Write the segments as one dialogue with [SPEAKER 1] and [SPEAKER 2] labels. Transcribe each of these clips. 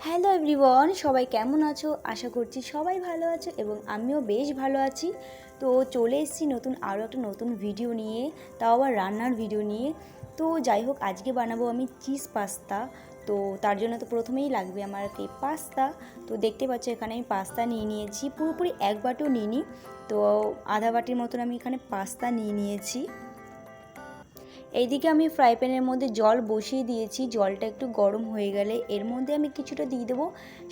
[SPEAKER 1] Hello everyone, সবাই কেমন আছো? আশা করছি সবাই ভালো আছো এবং আমিও বেশ ভালো আছি। তো চলে এসেছি আরও একটা নতুন ভিডিও নিয়ে, তাও আবার রান্নার ভিডিও নিয়ে। তো যাই হোক, আজকে বানাবো আমি চিজ পাস্তা। তো তার জন্য তো প্রথমেই লাগবে আমাকে পাস্তা। তো দেখতে পাচ্ছ এখানে আমি পাস্তা নিয়ে নিয়েছি, পুরোপুরি এক বাটিও নিইনি, তো আধা বাটির মতন আমি এখানে পাস্তা নিয়ে নিয়েছি। এইদিকে আমি ফ্রাই প্যানের মধ্যে জল বসিয়ে দিয়েছি। জলটা একটু গরম হয়ে গেলে এর মধ্যে আমি কিছুটা দিয়ে দেবো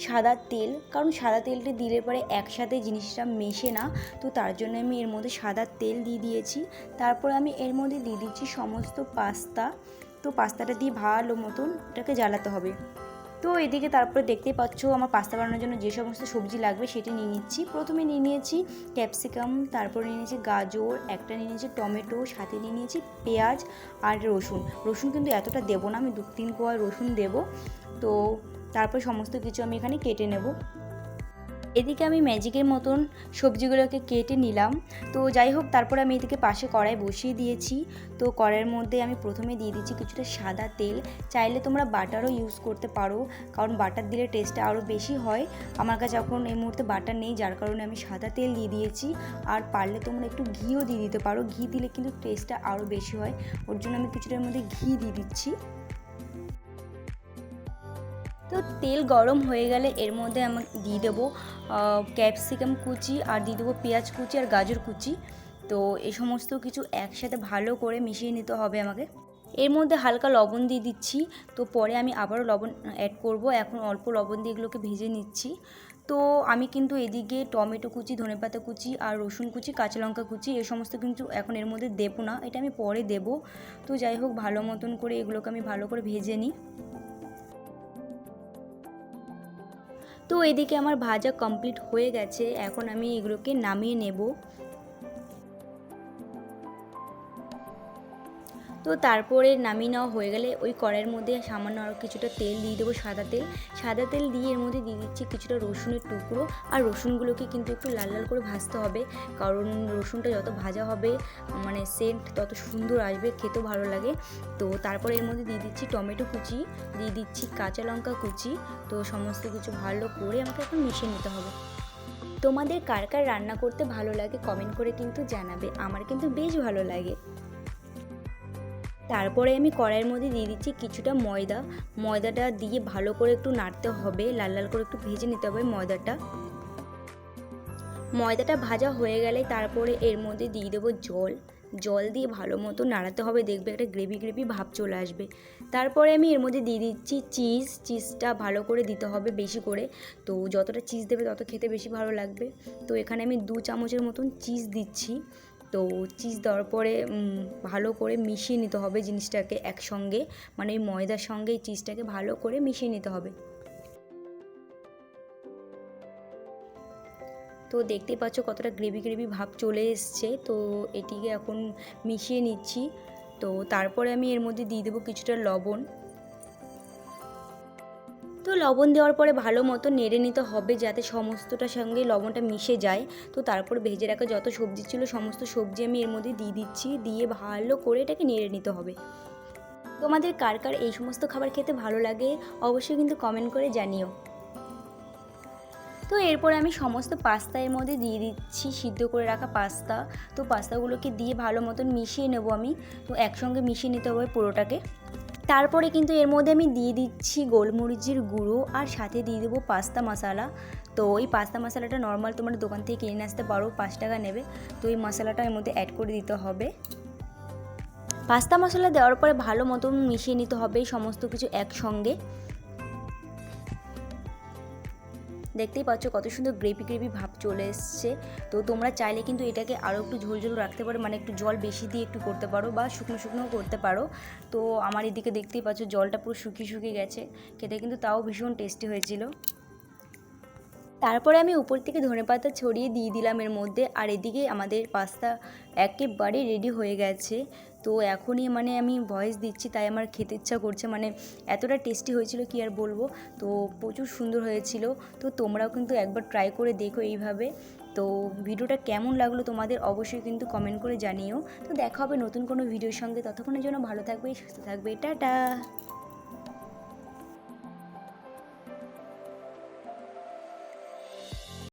[SPEAKER 1] সাদা তেল, কারণ সাদা তেলটা দিলে পরে একসাথে জিনিসটা মেশে না। তো তার জন্য আমি এর মধ্যে সাদা তেল দিয়ে দিয়েছি। তারপর আমি এর মধ্যে দিয়ে দিচ্ছি সমস্ত পাস্তা। তো পাস্তাটা দিয়ে ভালো মতন এটাকে জ্বালাতে হবে। তো এদিকে তারপরে দেখতেই পাচ্ছ আমার পাস্তা বানানোর জন্য যে সমস্ত সবজি লাগবে সেটি নিয়ে নিচ্ছি। প্রথমে নিয়ে নিয়েছি ক্যাপসিকাম, তারপরে নিয়ে নিয়েছি গাজর, একটা নিয়ে নিয়েছি টমেটো, সাথে নিয়ে নিয়েছি পেঁয়াজ আর রসুন কিন্তু এতটা দেবো না, আমি 2-3 কোয়া রসুন দেবো। তো তারপর সমস্ত কিছু আমি এখানে কেটে নেব। এদিকে আমি ম্যাজিকের মতন সবজিগুলোকে কেটে নিলাম। তো যাই হোক, তারপরে আমি এদিকে পাশে কড়াই বসিয়ে দিয়েছি। তো কড়াইয়ের মধ্যে আমি প্রথমে দিয়ে দিচ্ছি কিছুটা সাদা তেল। চাইলে তোমরা বাটারও ইউজ করতে পারো, কারণ বাটার দিলে টেস্টটা আরও বেশি হয়। আমার কাছে এখন এই মুহূর্তে বাটার নেই, যার কারণে আমি সাদা তেল দিয়ে দিয়েছি। আর পারলে তোমরা একটু ঘিও দিয়ে দিতে পারো, ঘি দিলে কিন্তু টেস্টটা আরও বেশি হয়। ওর জন্য আমি কিছুটার মধ্যে ঘি দিয়ে দিচ্ছি। তো তেল গরম হয়ে গেলে এর মধ্যে আমি দিয়ে দেবো ক্যাপসিকাম কুচি, আর দিয়ে দেবো পেঁয়াজ কুচি আর গাজর কুচি। তো এই সমস্ত কিছু একসাথে ভালো করে মিশিয়ে নিতে হবে আমাকে। এর মধ্যে হালকা লবণ দিয়ে দিচ্ছি। তো পরে আমি আবারও লবণ অ্যাড করব, এখন অল্প লবণ দিয়ে এগুলোকে ভেজে নিচ্ছি। তো আমি কিন্তু এদিকে টমেটো কুচি, ধনেপাতা কুচি আর রসুন কুচি, কাঁচা লঙ্কা কুচি এই সমস্ত কিন্তু এখন এর মধ্যে দেবো না, এটা আমি পরে দেবো। তো যাই হোক, ভালো মতন করে এগুলোকে আমি ভালো করে ভেজে নিই। তো এদিকে আমার ভাজা কমপ্লিট হয়ে গেছে, এখন আমি এগুলোকে নামিয়ে নেব। তো তারপরে নামিয়ে নেওয়া হয়ে গেলে ওই কড়াইয়ের মধ্যে সামান্য আরও কিছুটা তেল দিয়ে দেবো, সাদা তেল দিয়ে এর মধ্যে দিয়ে দিচ্ছি কিছুটা রসুনের টুকরো। আর রসুনগুলোকে কিন্তু একটু লাল লাল করে ভাজতে হবে, কারণ রসুনটা যত ভাজা হবে মানে সেন্ট তত সুন্দর আসবে, খেতেও ভালো লাগে। তো তারপরে এর মধ্যে দিয়ে দিচ্ছি টমেটো কুচি, দিয়ে দিচ্ছি কাঁচা লঙ্কা কুচি। তো সমস্ত কিছু ভালো করে আমাকে এখন মিশিয়ে নিতে হবে। তোমাদের কার কার রান্না করতে ভালো লাগে কমেন্ট করে কিন্তু জানাবে, আমার কিন্তু বেশ ভালো লাগে। তারপরে আমি কড়াইয়ের মধ্যে দিয়ে দিচ্ছি কিছুটা ময়দাটা দিয়ে ভালো করে একটু নাড়তে হবে, লাল লাল করে একটু ভেজে নিতে হবে ময়দাটা ভাজা হয়ে গেলে তারপরে এর মধ্যে দিয়ে দেবো জল দিয়ে ভালো মতো নাড়াতে হবে, দেখবে একটা গ্রেভি ভাব চলে আসবে। তারপরে আমি এর মধ্যে দিয়ে দিচ্ছি চিজটা ভালো করে দিতে হবে, বেশি করে। তো যতটা চিজ দেবে তত খেতে বেশি ভালো লাগবে। তো এখানে আমি 2 চামচের মতন চিজ দিচ্ছি। তো চিজ দেওয়ার পরে ভালো করে মিশিয়ে নিতে হবে জিনিসটাকে একসঙ্গে, মানে এই ময়দার সঙ্গে এই চিজটাকে ভালো করে মিশিয়ে নিতে হবে। তো দেখতেই পাচ্ছ কতটা গ্রেভি ভাব চলে এসছে। তো এটিকে এখন মিশিয়ে নিচ্ছি। তো তারপরে আমি এর মধ্যে দিয়ে দেবো কিছুটা লবণ। তো লবণ দেওয়ার পরে ভালো মতো নেড়ে নিতে হবে, যাতে সমস্তটার সঙ্গে লবণটা মিশে যায়। তো তারপর ভেজে রাখা যত সবজি ছিল সমস্ত সবজি আমি এর মধ্যে দিয়ে দিচ্ছি, দিয়ে ভালো করে এটাকে নেড়ে নিতে হবে। তোমাদের কার কার এই সমস্ত খাবার খেতে ভালো লাগে অবশ্যই কিন্তু কমেন্ট করে জানিও। তো এরপর আমি সমস্ত পাস্তা এর মধ্যে দিয়ে দিচ্ছি, সিদ্ধ করে রাখা পাস্তা। তো পাস্তাগুলোকে দিয়ে ভালো মতন মিশিয়ে নেব আমি। তো একসঙ্গে মিশিয়ে নিতে হবে পুরোটাকে। তারপরে কিন্তু এর মধ্যে আমি দিয়ে দিচ্ছি গোলমরিচের গুঁড়ো, আর সাথে দিয়ে দেবো পাস্তা মশলা। তো এই পাস্তা মশলাটা নর্মাল তোমরা দোকান থেকে কিনে আসতে পারো, 5 টাকা নেবে। তো এই মশলাটা এর মধ্যে অ্যাড করে দিতে হবে। পাস্তা মশলা দেওয়ার পরে ভালো মতন মিশিয়ে নিতে হবে সমস্ত কিছু একসঙ্গে। দেখতেই পাচ্ছ কত সুন্দর গ্রেভি ভাব চলে এসছে। তো তোমরা চাইলে কিন্তু এটাকে আরও একটু ঝোল রাখতে পারো, মানে একটু জল বেশি দিয়ে একটু করতে পারো, বা শুকনোও করতে পারো। তো আমার এদিকে দেখতেই পাচ্ছ জলটা পুরো শুকিয়ে গেছে, খেতে কিন্তু তাও ভীষণ টেস্টি হয়েছিল। তারপরে আমি উপর থেকে ধনেপাতা ছড়িয়ে দিয়ে দিলাম এর মধ্যে, আর এদিকে আমাদের পাস্তা একেবারে রেডি হয়ে গেছে। তো এখনই মানে আমি ভয়েস দিচ্ছি, তাই আমার খেতে ইচ্ছা করছে, মানে এতটা টেস্টি হয়েছিল কি আর বলবো। তো প্রচুর সুন্দর হয়েছিল। তো তোমরাও কিন্তু একবার ট্রাই করে দেখো এইভাবে। তো ভিডিওটা কেমন লাগলো তোমাদের অবশ্যই কিন্তু কমেন্ট করে জানিও। তো দেখা হবে নতুন কোনো ভিডিওর সঙ্গে, ততক্ষণের জন্য ভালো থাকবে, সুস্থ থাকবে, টাটা।